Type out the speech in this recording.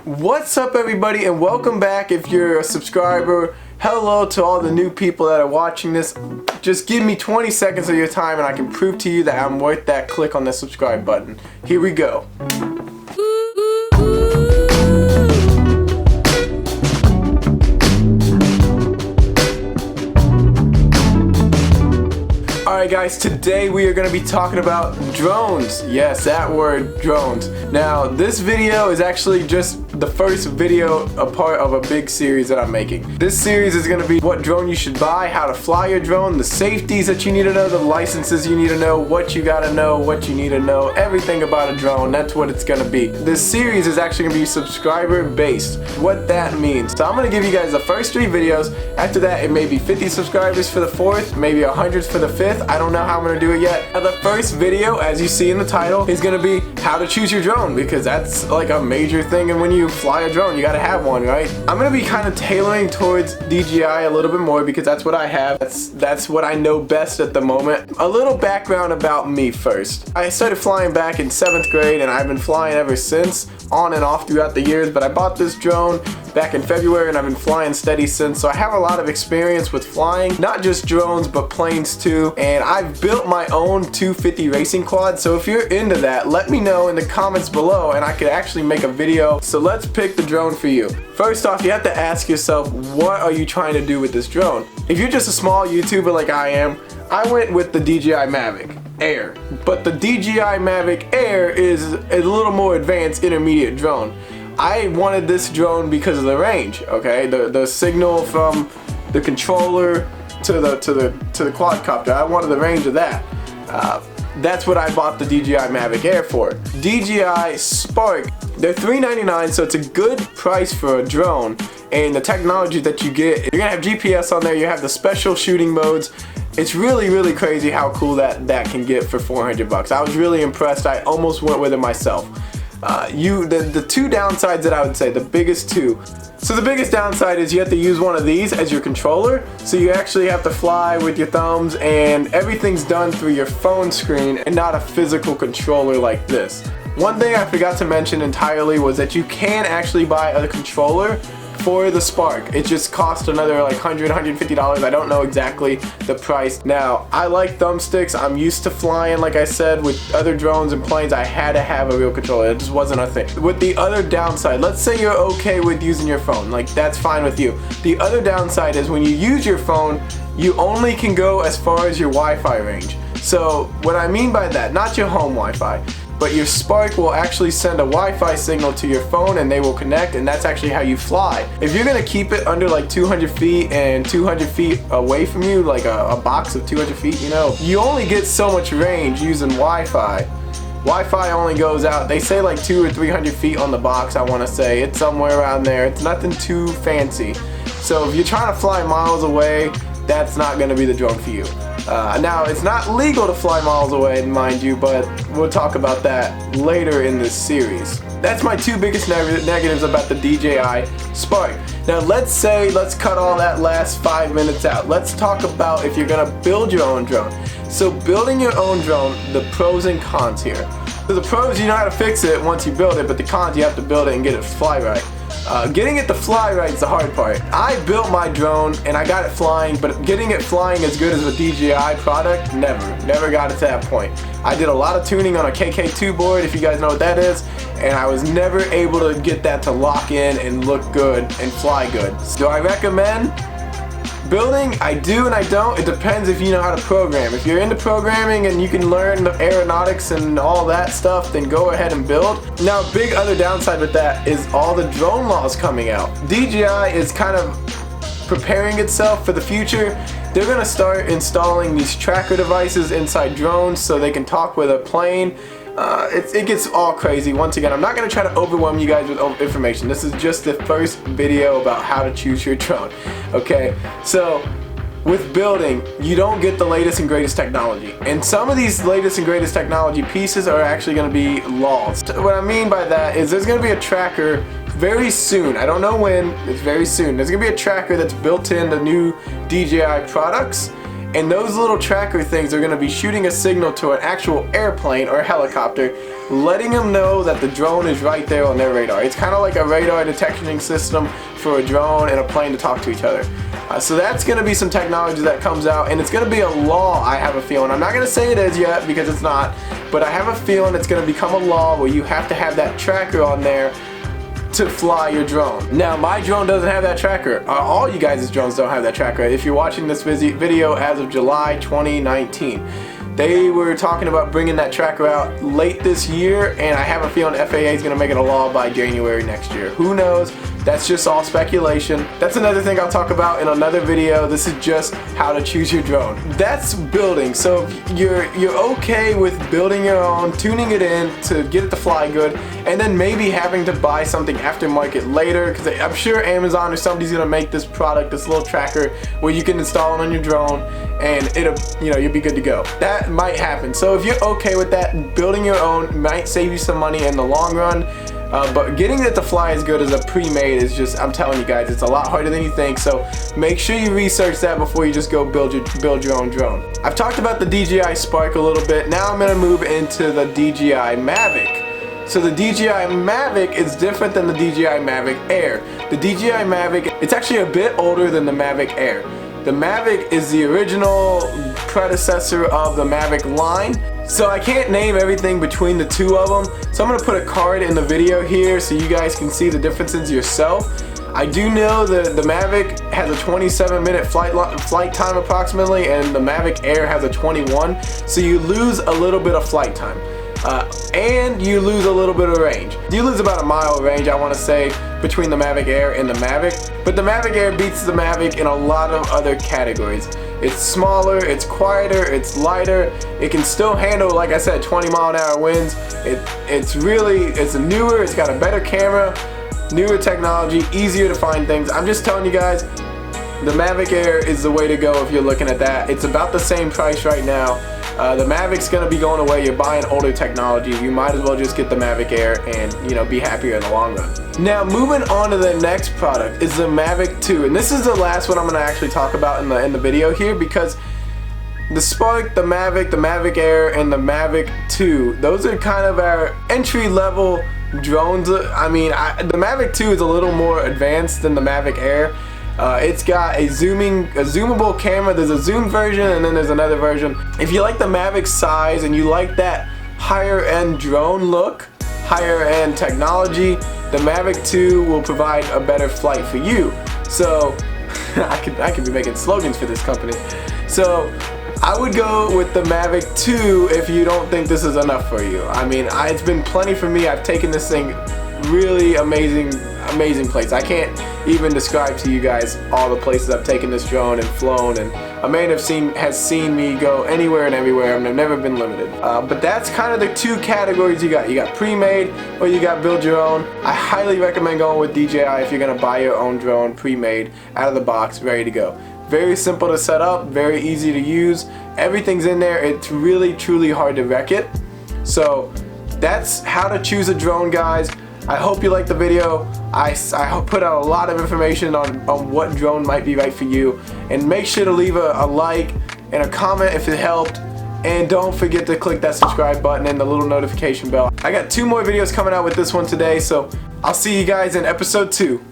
What's up everybody, and welcome back if you're a subscriber. Hello to all the new people that are watching this. Just give me 20 seconds of your time and I can prove to you that I'm worth that click on the subscribe button. Here we go. Alright guys, today we are going to be talking about drones. Yes, that word, drones. Now, this video is actually just the first video, a part of a big series that I'm making. This series is going to be what drone you should buy, how to fly your drone, the safeties that you need to know, the licenses you need to know, what you gotta know, what you need to know, everything about a drone. That's what it's going to be. This series is actually going to be subscriber based. What that means. So I'm going to give you guys the first 3 videos. After that, it may be 50 subscribers for the 4th, maybe 100 for the 5th. I don't know how I'm going to do it yet. Now, the first video, as you see in the title, is going to be how to choose your drone, because that's like a major thing, and when you fly a drone, you got to have one, right? I'm going to be kind of tailoring towards DJI a little bit more because that's what I have. That's what I know best at the moment. A little background about me first. I started flying back in 7th grade and I've been flying ever since, on and off throughout the years, but I bought this drone back in February and I've been flying steady since, so I have a lot of experience with flying, not just drones but planes too, and I've built my own 250 racing quad. So if you're into that, let me know in the comments below and I could actually make a video. So let's pick the drone for you. First off, you have to ask yourself, what are you trying to do with this drone? If you're just a small YouTuber like I am, I went with the DJI Mavic Air, but the DJI Mavic Air is a little more advanced intermediate drone. I wanted this drone because of the range, okay? The signal from the controller to the quadcopter. I wanted the range of that. That's what I bought the DJI Mavic Air for. DJI Spark, they're $399, so it's a good price for a drone. And the technology that you get, you're gonna have GPS on there, you have the special shooting modes. It's really crazy how cool that can get for 400 bucks. I was really impressed. I almost went with it myself. The 2 downsides that I would say, the biggest 2. So the biggest downside is you have to use one of these as your controller, so you actually have to fly with your thumbs and everything's done through your phone screen and not a physical controller like this. One thing I forgot to mention entirely was that you can actually buy a controller for the Spark. It just cost another like $100, $150. I don't know exactly the price. Now, I like thumbsticks. I'm used to flying, like I said, with other drones and planes. I had to have a real controller. It just wasn't a thing. With the other downside, let's say you're okay with using your phone. Like, that's fine with you. The other downside is when you use your phone, you only can go as far as your Wi-Fi range. So what I mean by that, not your home Wi-Fi, but your Spark will actually send a Wi-Fi signal to your phone and they will connect, and that's actually how you fly. If you're gonna keep it under like 200 feet and 200 feet away from you, like a box of 200 feet, you know, you only get so much range using Wi-Fi. Wi-Fi only goes out, they say like 200 or 300 feet on the box, I wanna say. It's somewhere around there. It's nothing too fancy. So if you're trying to fly miles away, that's not gonna be the drone for you. Now, it's not legal to fly miles away, mind you, but we'll talk about that later in this series. That's my 2 biggest negatives about the DJI Spark. Now, let's cut all that last 5 minutes out. Let's talk about if you're gonna build your own drone. So building your own drone, the pros and cons here. So the pros, you know how to fix it once you build it, but the cons, you have to build it and get it to fly right. Getting it to fly right is the hard part. I built my drone and I got it flying, but getting it flying as good as a DJI product, never got it to that point. I did a lot of tuning on a KK2 board, if you guys know what that is, and I was never able to get that to lock in and look good and fly good. Do I recommend building? I do and I don't. It depends if you know how to program. If you're into programming and you can learn the aeronautics and all that stuff, then go ahead and build. Now, a big other downside with that is all the drone laws coming out. DJI is kind of preparing itself for the future. They're gonna start installing these tracker devices inside drones so they can talk with a plane. It gets all crazy. Once again, I'm not going to try to overwhelm you guys with information. This is just the first video about how to choose your drone. Okay, so with building, you don't get the latest and greatest technology. And some of these latest and greatest technology pieces are actually going to be laws. What I mean by that is there's going to be a tracker very soon. I don't know when, it's very soon. There's going to be a tracker that's built in the new DJI products. and those little tracker things are going to be shooting a signal to an actual airplane or helicopter, letting them know that the drone is right there on their radar. It's kind of like a radar detection system for a drone and a plane to talk to each other. So that's going to be some technology that comes out, and it's going to be a law, I have a feeling. I'm not going to say it is yet because it's not, but I have a feeling it's going to become a law where you have to have that tracker on there to fly your drone. Now, my drone doesn't have that tracker. All you guys' drones don't have that tracker. If you're watching this video as of July 2019, they were talking about bringing that tracker out late this year, and I have a feeling FAA is going to make it a law by January next year. Who knows? That's just all speculation. That's another thing I'll talk about in another video. This is just how to choose your drone. That's building. So you're okay with building your own, tuning it in to get it to fly good, and then maybe having to buy something aftermarket later, because I'm sure Amazon or somebody's gonna make this product, this little tracker where you can install it on your drone, and you'll be good to go. That might happen. So if you're okay with that, building your own might save you some money in the long run. But getting it to fly as good as a pre-made is just, I'm telling you guys, it's a lot harder than you think. So make sure you research that before you just go build your own drone. I've talked about the DJI Spark a little bit. Now I'm going to move into the DJI Mavic. So the DJI Mavic is different than the DJI Mavic Air. The DJI Mavic, it's actually a bit older than the Mavic Air. The Mavic is the original predecessor of the Mavic line. So I can't name everything between the two of them. So I'm going to put a card in the video here so you guys can see the differences yourself. I do know that the Mavic has a 27-minute flight time approximately, and the Mavic Air has a 21. So you lose a little bit of flight time. And you lose a little bit of range. You lose about a mile range, I want to say, between the Mavic Air and the Mavic. But the Mavic Air beats the Mavic in a lot of other categories. It's smaller, it's quieter, it's lighter. It can still handle, like I said, 20-mile-an-hour winds. It's newer, it's got a better camera, newer technology, easier to find things. I'm just telling you guys, the Mavic Air is the way to go if you're looking at that. It's about the same price right now. The Mavic's gonna be going away. You're buying older technology. You might as well just get the Mavic Air and be happier in the long run. Now, moving on to the next product is the Mavic 2, and this is the last one I'm gonna actually talk about in the video here, because the Spark, the Mavic Air, and the Mavic 2, those are kind of our entry-level drones. I mean, the Mavic 2 is a little more advanced than the Mavic Air. It's got a zoomable camera. There's a zoom version, and then there's another version. If you like the Mavic size and you like that higher end drone look, higher end technology, the Mavic 2 will provide a better flight for you. So I could be making slogans for this company. So I would go with the Mavic 2 if you don't think this is enough for you. I mean, it's been plenty for me. I've taken this thing really amazing place. I can't even describe to you guys all the places I've taken this drone and flown, and a man has seen me go anywhere and everywhere, and I've never been limited. But that's kind of the two categories you got. You got pre-made or you got build your own. I highly recommend going with DJI if you're gonna buy your own drone pre-made, out of the box, ready to go. Very simple to set up, very easy to use. Everything's in there. It's really truly hard to wreck it. So that's how to choose a drone, guys. I hope you liked the video. I put out a lot of information on what drone might be right for you. And make sure to leave a like and a comment if it helped. And don't forget to click that subscribe button and the little notification bell. I got 2 more videos coming out with this one today, so I'll see you guys in episode 2.